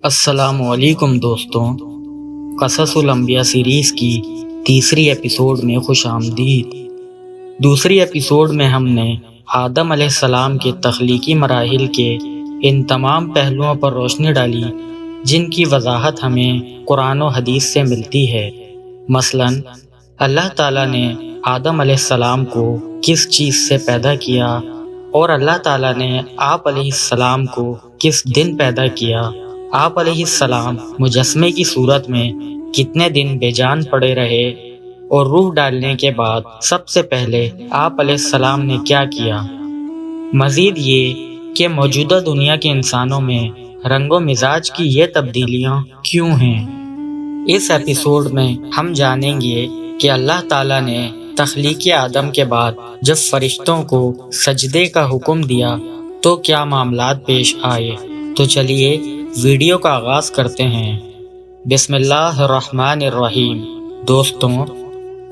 السلام علیکم دوستوں، قصص الانبیاء سیریز کی تیسری ایپیسوڈ میں خوش آمدید۔ دوسری ایپیسوڈ میں ہم نے آدم علیہ السلام کے تخلیقی مراحل کے ان تمام پہلوؤں پر روشنی ڈالی جن کی وضاحت ہمیں قرآن و حدیث سے ملتی ہے۔ مثلاً اللہ تعالیٰ نے آدم علیہ السلام کو کس چیز سے پیدا کیا اور اللہ تعالیٰ نے آپ علیہ السلام کو کس دن پیدا کیا۔ آپ علیہ السلام مجسمے کی صورت میں کتنے دن بے جان پڑے رہے اور روح ڈالنے کے بعد سب سے پہلے آپ علیہ السلام نے کیا کیا۔ مزید یہ کہ موجودہ دنیا کے انسانوں میں رنگ و مزاج کی یہ تبدیلیاں کیوں ہیں۔ اس ایپیسوڈ میں ہم جانیں گے کہ اللہ تعالیٰ نے تخلیق آدم کے بعد جب فرشتوں کو سجدے کا حکم دیا تو کیا معاملات پیش آئے۔ تو چلیے ویڈیو کا آغاز کرتے ہیں۔ بسم اللہ الرحمن الرحیم۔ دوستوں،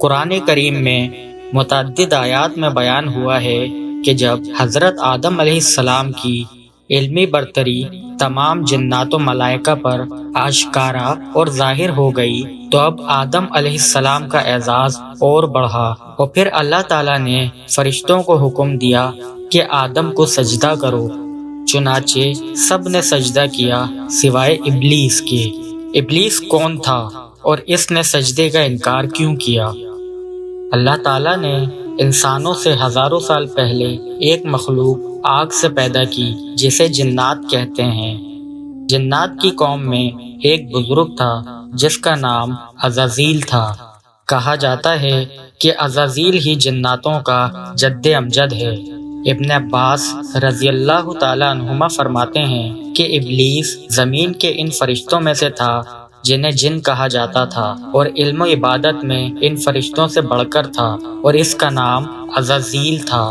قرآن کریم میں متعدد آیات میں بیان ہوا ہے کہ جب حضرت آدم علیہ السلام کی علمی برتری تمام جنات و ملائکہ پر آشکارا اور ظاہر ہو گئی تو اب آدم علیہ السلام کا اعزاز اور بڑھا، اور پھر اللہ تعالیٰ نے فرشتوں کو حکم دیا کہ آدم کو سجدہ کرو۔ چنانچہ سب نے سجدہ کیا سوائے ابلیس کے۔ ابلیس کون تھا اور اس نے سجدے کا انکار کیوں کیا؟ اللہ تعالیٰ نے انسانوں سے ہزاروں سال پہلے ایک مخلوق آگ سے پیدا کی جسے جنات کہتے ہیں۔ جنات کی قوم میں ایک بزرگ تھا جس کا نام عزازیل تھا۔ کہا جاتا ہے کہ عزازیل ہی جناتوں کا جد امجد ہے۔ ابن عباس رضی اللہ تعالیٰ عنہما فرماتے ہیں کہ ابلیس زمین کے ان فرشتوں میں سے تھا جنہیں جن کہا جاتا تھا، اور علم و عبادت میں ان فرشتوں سے بڑھ کر تھا، اور اس کا نام عزازیل تھا۔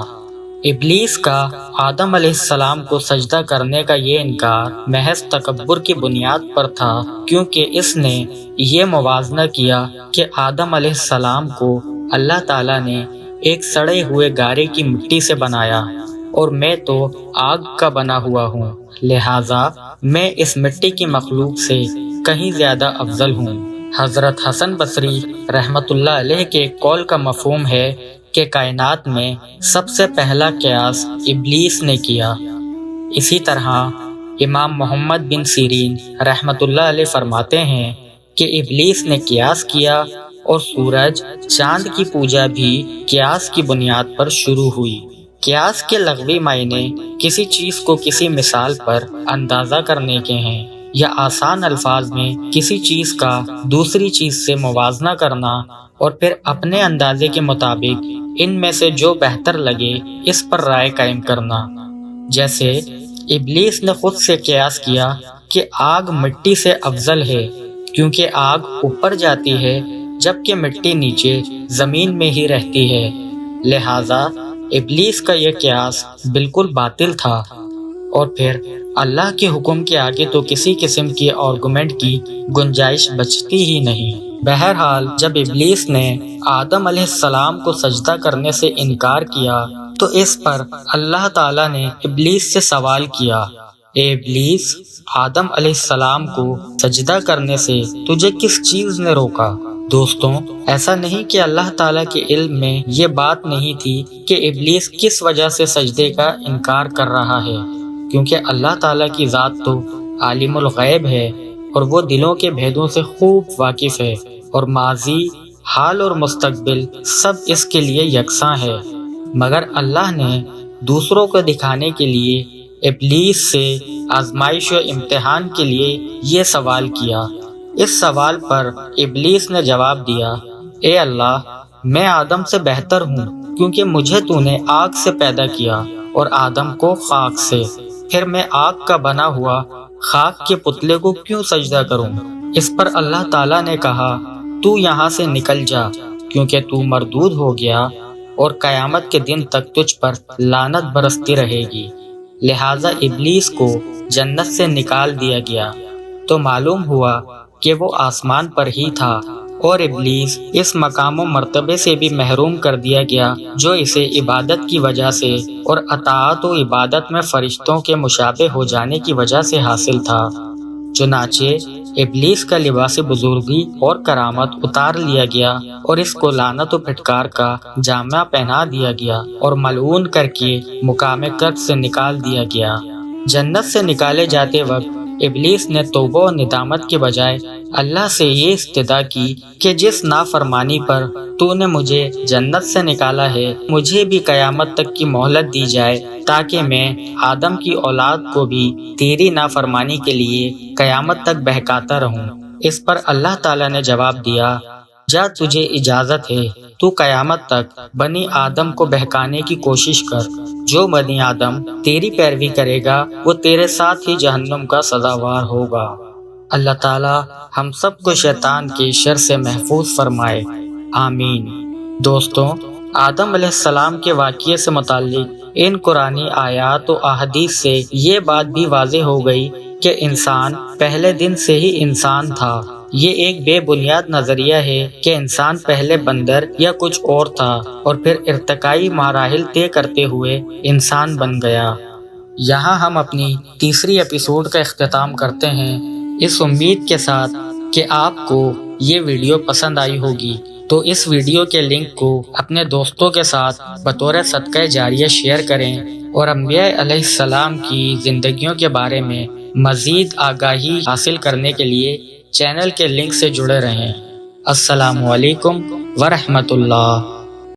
ابلیس کا آدم علیہ السلام کو سجدہ کرنے کا یہ انکار محض تکبر کی بنیاد پر تھا، کیونکہ اس نے یہ موازنہ کیا کہ آدم علیہ السلام کو اللہ تعالیٰ نے ایک سڑے ہوئے گارے کی مٹی سے بنایا، اور میں تو آگ کا بنا ہوا ہوں، لہٰذا میں اس مٹی کی مخلوق سے کہیں زیادہ افضل ہوں۔ حضرت حسن بصری رحمۃ اللہ علیہ کے قول کا مفہوم ہے کہ کائنات میں سب سے پہلا قیاس ابلیس نے کیا۔ اسی طرح امام محمد بن سیرین رحمۃ اللہ علیہ فرماتے ہیں کہ ابلیس نے قیاس کیا، اور سورج چاند کی پوجا بھی قیاس کی بنیاد پر شروع ہوئی۔ قیاس کے لغوی معنی کسی چیز کو کسی مثال پر اندازہ کرنے کے ہیں، یا آسان الفاظ میں کسی چیز کا دوسری چیز سے موازنہ کرنا اور پھر اپنے اندازے کے مطابق ان میں سے جو بہتر لگے اس پر رائے قائم کرنا۔ جیسے ابلیس نے خود سے قیاس کیا کہ آگ مٹی سے افضل ہے، کیونکہ آگ اوپر جاتی ہے جبکہ مٹی نیچے زمین میں ہی رہتی ہے، لہٰذا ابلیس کا یہ قیاس بالکل باطل تھا، اور پھر اللہ کے حکم کے آگے تو کسی قسم کی آرگومنٹ کی گنجائش بچتی ہی نہیں۔ بہرحال جب ابلیس نے آدم علیہ السلام کو سجدہ کرنے سے انکار کیا تو اس پر اللہ تعالیٰ نے ابلیس سے سوال کیا، اے ابلیس، آدم علیہ السلام کو سجدہ کرنے سے تجھے کس چیز نے روکا؟ دوستوں، ایسا نہیں کہ اللہ تعالیٰ کے علم میں یہ بات نہیں تھی کہ ابلیس کس وجہ سے سجدے کا انکار کر رہا ہے، کیونکہ اللہ تعالیٰ کی ذات تو عالم الغیب ہے اور وہ دلوں کے بھیدوں سے خوب واقف ہے، اور ماضی، حال اور مستقبل سب اس کے لیے یکساں ہے۔ مگر اللہ نے دوسروں کو دکھانے کے لیے ابلیس سے آزمائش و امتحان کے لیے یہ سوال کیا۔ اس سوال پر ابلیس نے جواب دیا، اے اللہ، میں آدم سے بہتر ہوں، کیونکہ مجھے تو نے آگ سے پیدا کیا اور آدم کو خاک سے، پھر میں آگ کا بنا ہوا خاک کے پتلے کو کیوں سجدہ کروں؟ اس پر اللہ تعالیٰ نے کہا، تو یہاں سے نکل جا، کیونکہ تو مردود ہو گیا اور قیامت کے دن تک تجھ پر لعنت برستی رہے گی۔ لہٰذا ابلیس کو جنت سے نکال دیا گیا، تو معلوم ہوا کہ وہ آسمان پر ہی تھا، اور ابلیس اس مقام و مرتبے سے بھی محروم کر دیا گیا جو اسے عبادت کی وجہ سے اور اطاعت و عبادت میں فرشتوں کے مشابہ ہو جانے کی وجہ سے حاصل تھا۔ چنانچہ ابلیس کا لباس بزرگی اور کرامت اتار لیا گیا اور اس کو لعنت و پھٹکار کا جامہ پہنا دیا گیا اور ملعون کر کے مقام قد سے نکال دیا گیا۔ جنت سے نکالے جاتے وقت ابلیس نے توبہ و ندامت کے بجائے اللہ سے یہ استدعا کی کہ جس نافرمانی پر تو نے مجھے جنت سے نکالا ہے مجھے بھی قیامت تک کی مہلت دی جائے تاکہ میں آدم کی اولاد کو بھی تیری نافرمانی کے لیے قیامت تک بہکاتا رہوں۔ اس پر اللہ تعالیٰ نے جواب دیا، جا تجھے اجازت ہے، تو قیامت تک بنی آدم کو بہکانے کی کوشش کر۔ جو بنی آدم تیری پیروی کرے گا وہ تیرے ساتھ ہی جہنم کا سزاوار ہوگا۔ اللہ تعالیٰ ہم سب کو شیطان کے شر سے محفوظ فرمائے، آمین۔ دوستوں، آدم علیہ السلام کے واقعے سے متعلق ان قرآنی آیات و احادیث سے یہ بات بھی واضح ہو گئی کہ انسان پہلے دن سے ہی انسان تھا۔ یہ ایک بے بنیاد نظریہ ہے کہ انسان پہلے بندر یا کچھ اور تھا اور پھر ارتقائی مراحل طے کرتے ہوئے انسان بن گیا۔ یہاں ہم اپنی تیسری ایپیسوڈ کا اختتام کرتے ہیں، اس امید کے ساتھ کہ آپ کو یہ ویڈیو پسند آئی ہوگی تو اس ویڈیو کے لنک کو اپنے دوستوں کے ساتھ بطور صدقہ جاریہ شیئر کریں اور انبیاء علیہ السلام کی زندگیوں کے بارے میں مزید آگاہی حاصل کرنے کے لیے چینل کے لنک سے جڑے رہیں۔ السلام علیکم ورحمۃ اللہ۔